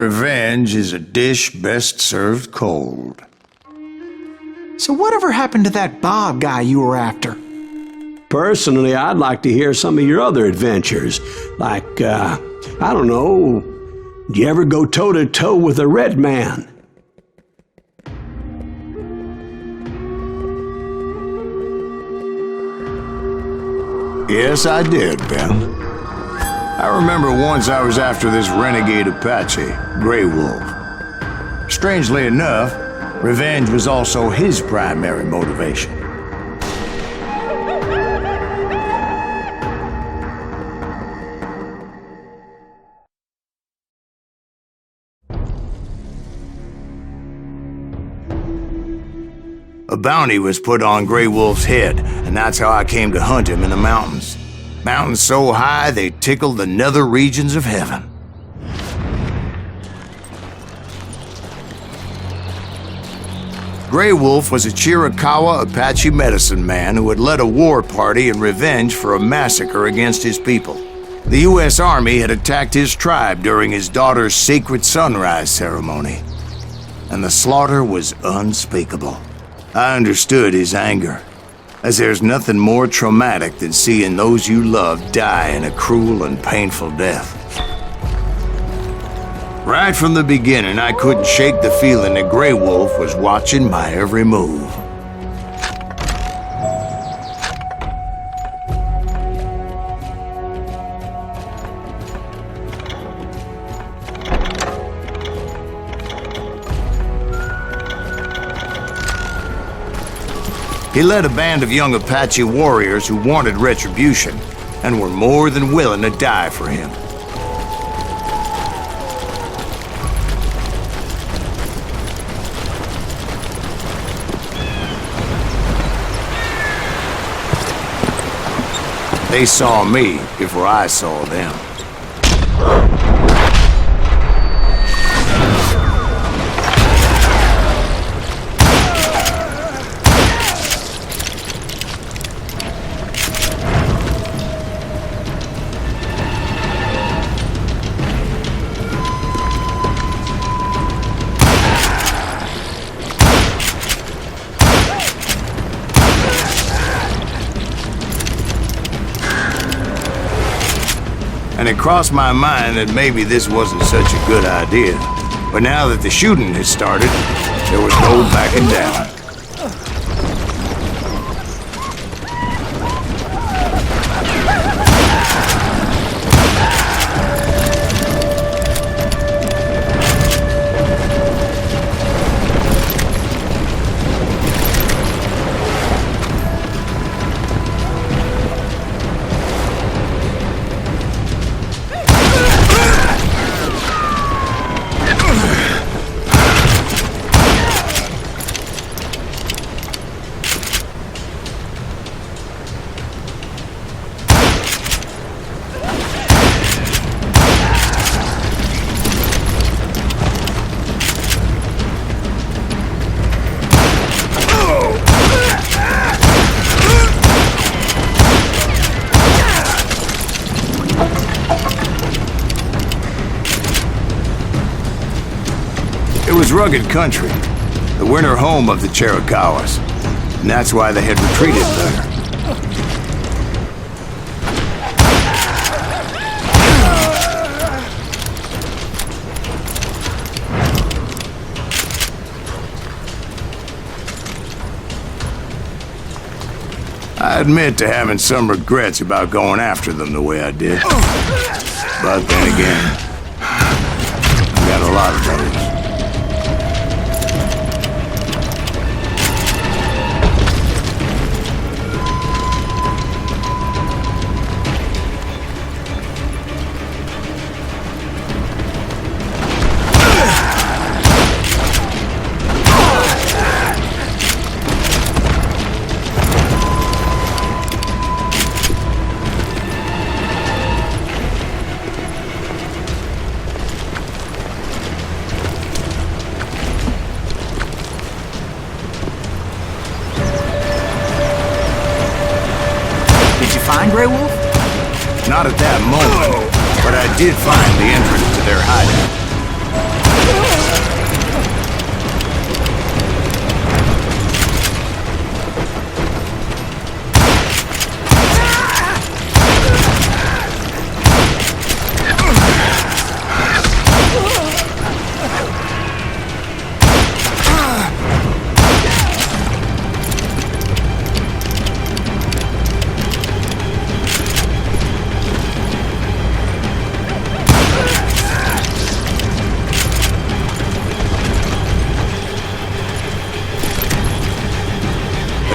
Revenge is a dish best served cold. So whatever happened to that Bob guy you were after? Personally, I'd like to hear some of your other adventures. Like, I don't know, did you ever go toe-to-toe with a red man? Yes, I did, Ben. I remember once I was after this renegade Apache, Grey Wolf. Strangely enough, revenge was also his primary motivation. A bounty was put on Grey Wolf's head, and that's how I came to hunt him in the mountains. Mountains so high they tickled the nether regions of heaven. Grey Wolf was a Chiricahua Apache medicine man who had led a war party in revenge for a massacre against his people. The U.S. Army had attacked his tribe during his daughter's sacred sunrise ceremony, and the slaughter was unspeakable. I understood his anger, as there's nothing more traumatic than seeing those you love die in a cruel and painful death. Right from the beginning, I couldn't shake the feeling that Grey Wolf was watching my every move. He led a band of young Apache warriors who wanted retribution and were more than willing to die for him. They saw me before I saw them. And it crossed my mind that maybe this wasn't such a good idea. But now that the shooting had started, there was no backing down. It was rugged country, the winter home of the Chiricahuas, and that's why they had retreated there. I admit to having some regrets about going after them the way I did. But then again, I got a lot of those. Find Grey Wolf? Not at that moment, but I did find the entrance to their hideout.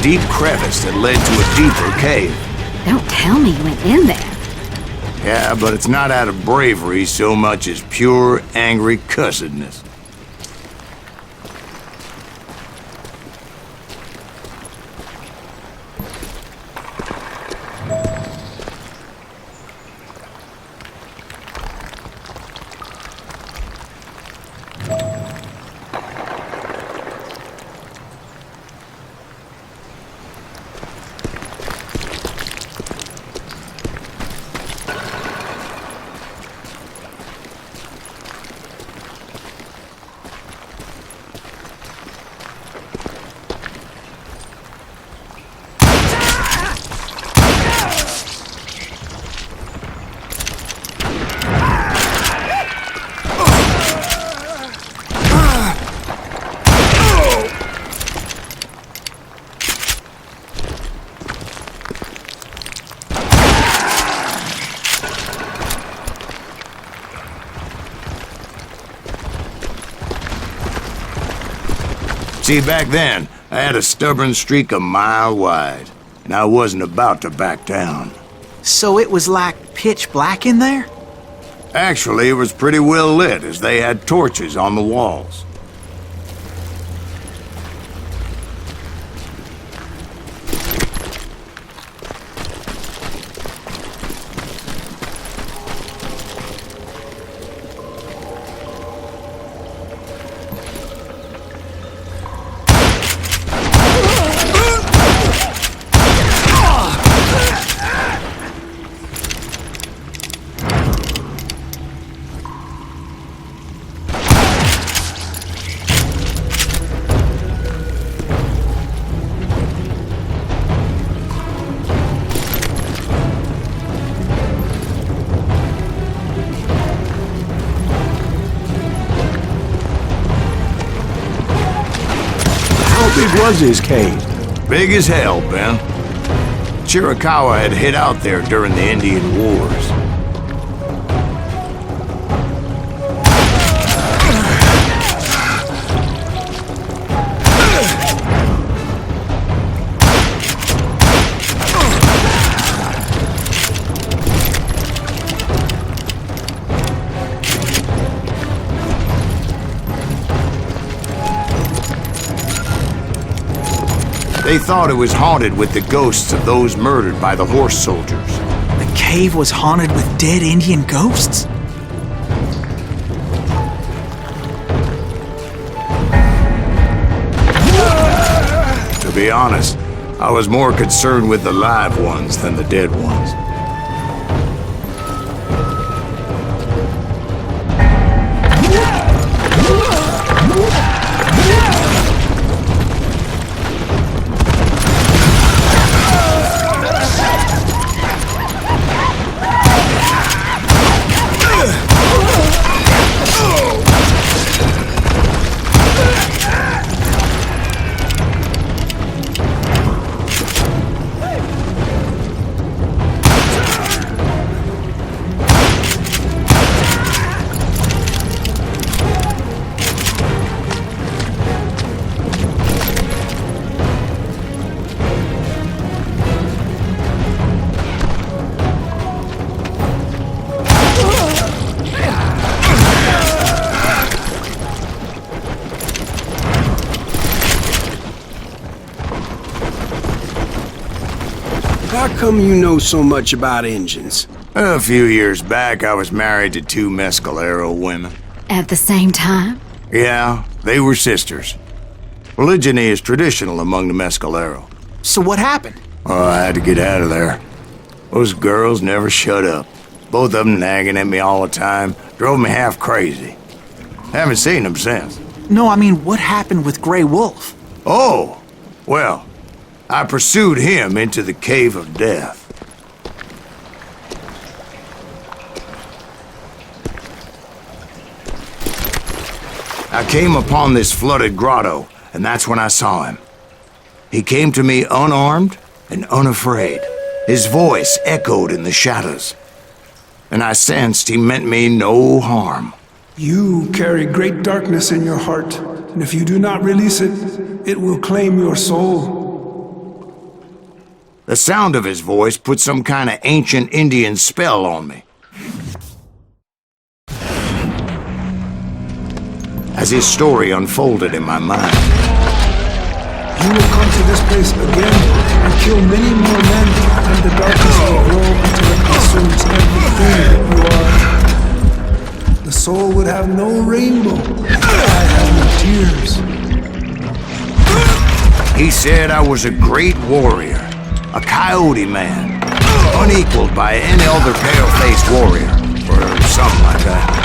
a deep crevice that led to a deeper cave. Don't tell me you went in there. Yeah, but it's not out of bravery so much as pure, angry cussedness. See, back then, I had a stubborn streak a mile wide, and I wasn't about to back down. So it was like pitch black in there? Actually, it was pretty well lit, as they had torches on the walls. How big was his cave? Big as hell, Ben. Chiricahua had hid out there during the Indian Wars. They thought it was haunted with the ghosts of those murdered by the horse soldiers. The cave was haunted with dead Indian ghosts? To be honest, I was more concerned with the live ones than the dead ones. How come you know so much about engines? A few years back, I was married to two Mescalero women. At the same time? Yeah, they were sisters. Polygyny is traditional among the Mescalero. So what happened? Oh, I had to get out of there. Those girls never shut up. Both of them nagging at me all the time. Drove me half crazy. Haven't seen them since. No, I mean, what happened with Grey Wolf? Oh, well, I pursued him into the Cave of Death. I came upon this flooded grotto, and that's when I saw him. He came to me unarmed and unafraid. His voice echoed in the shadows, and I sensed he meant me no harm. You carry great darkness in your heart, and if you do not release it, it will claim your soul. The sound of his voice put some kind of ancient Indian spell on me. As his story unfolded in my mind, You will come to this place again and kill many more men, and the darkness will grow until it consumes everything that you are. The soul would have no rainbow. I have no tears. he said I was a great warrior, a coyote man, unequaled by any other pale-faced warrior, or something like that.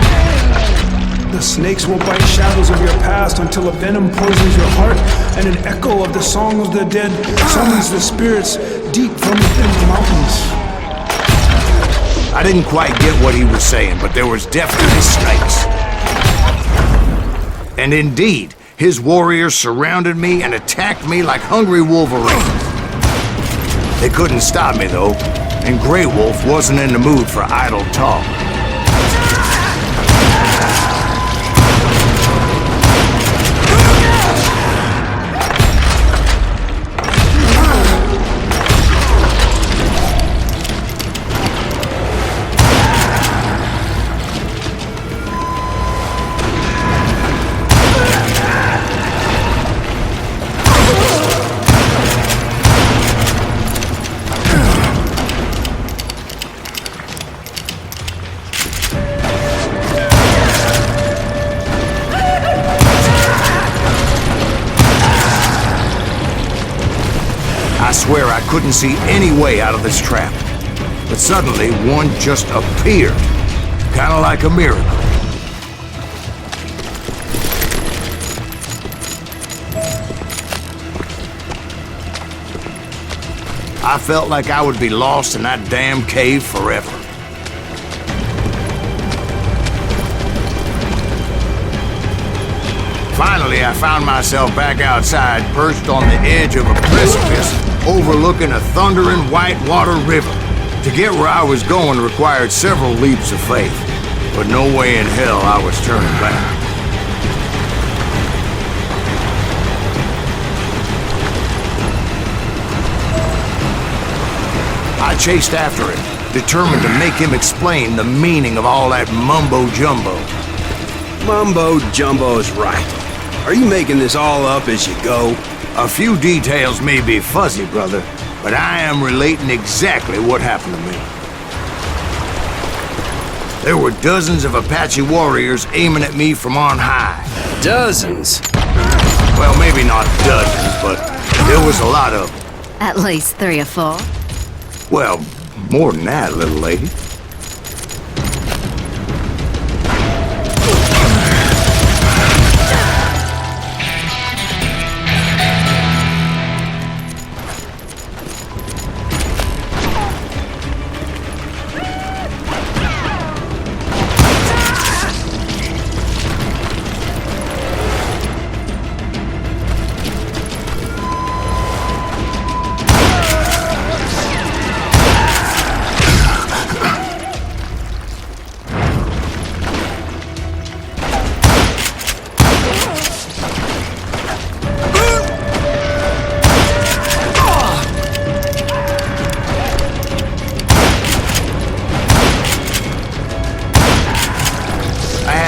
The snakes will bite shadows of your past until a venom poisons your heart, and an echo of the song of the dead summons the spirits deep from within the mountains. I didn't quite get what he was saying, but there was definitely snakes. And indeed, his warriors surrounded me and attacked me like hungry wolverines. They couldn't stop me, though, and Grey Wolf wasn't in the mood for idle talk. I swear I couldn't see any way out of this trap. But suddenly, one just appeared. Kinda like a miracle. I felt like I would be lost in that damn cave forever. Finally, I found myself back outside, perched on the edge of a precipice, overlooking a thundering whitewater river. To get where I was going required several leaps of faith, but no way in hell I was turning back. I chased after him, determined to make him explain the meaning of all that mumbo-jumbo. Mumbo-jumbo's right. Are you making this all up as you go? A few details may be fuzzy, brother, but I am relating exactly what happened to me. There were dozens of Apache warriors aiming at me from on high. Dozens? Well, maybe not dozens, but there was a lot of them. At least 3 or 4. Well, more than that, little lady.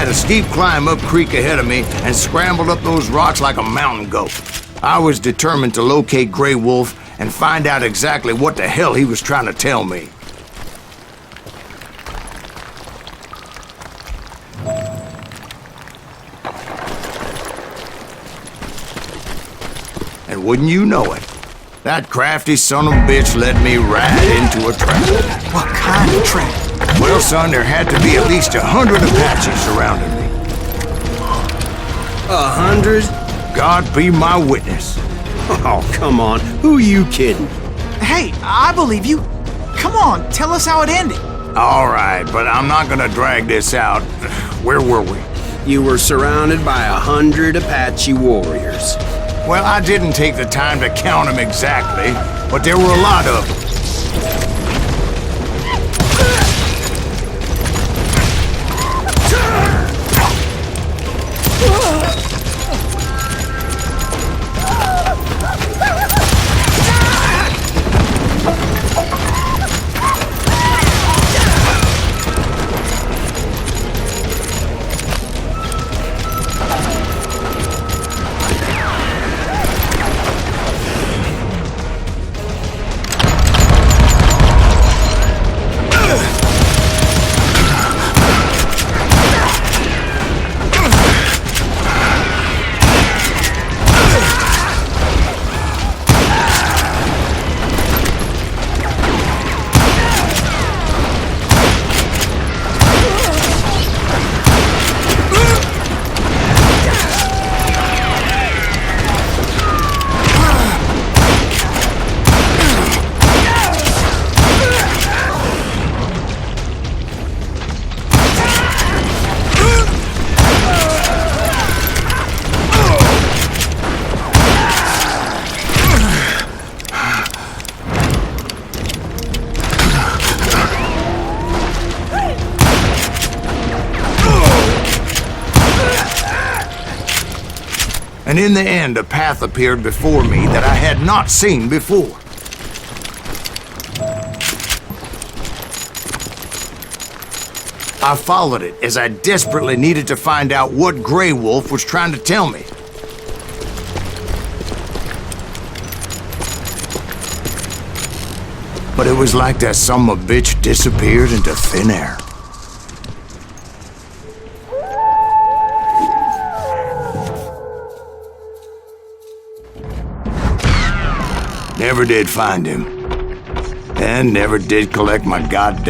A steep climb up creek ahead of me and scrambled up those rocks like a mountain goat. I was determined to locate Grey Wolf and find out exactly what the hell he was trying to tell me. And wouldn't you know it, that crafty son of a bitch led me right into a trap. What kind of trap? Well, son, there had to be at least 100 Apaches surrounding me. 100? God be my witness. Oh, come on. Who you kidding? Hey, I believe you. Come on, tell us how it ended. All right, but I'm not gonna drag this out. Where were we? You were surrounded by 100 Apache warriors. Well, I didn't take the time to count them exactly, but there were a lot of them. And in the end, a path appeared before me that I had not seen before. I followed it as I desperately needed to find out what Grey Wolf was trying to tell me. But it was like that son of a bitch disappeared into thin air. Never did find him. And never did collect my goddamn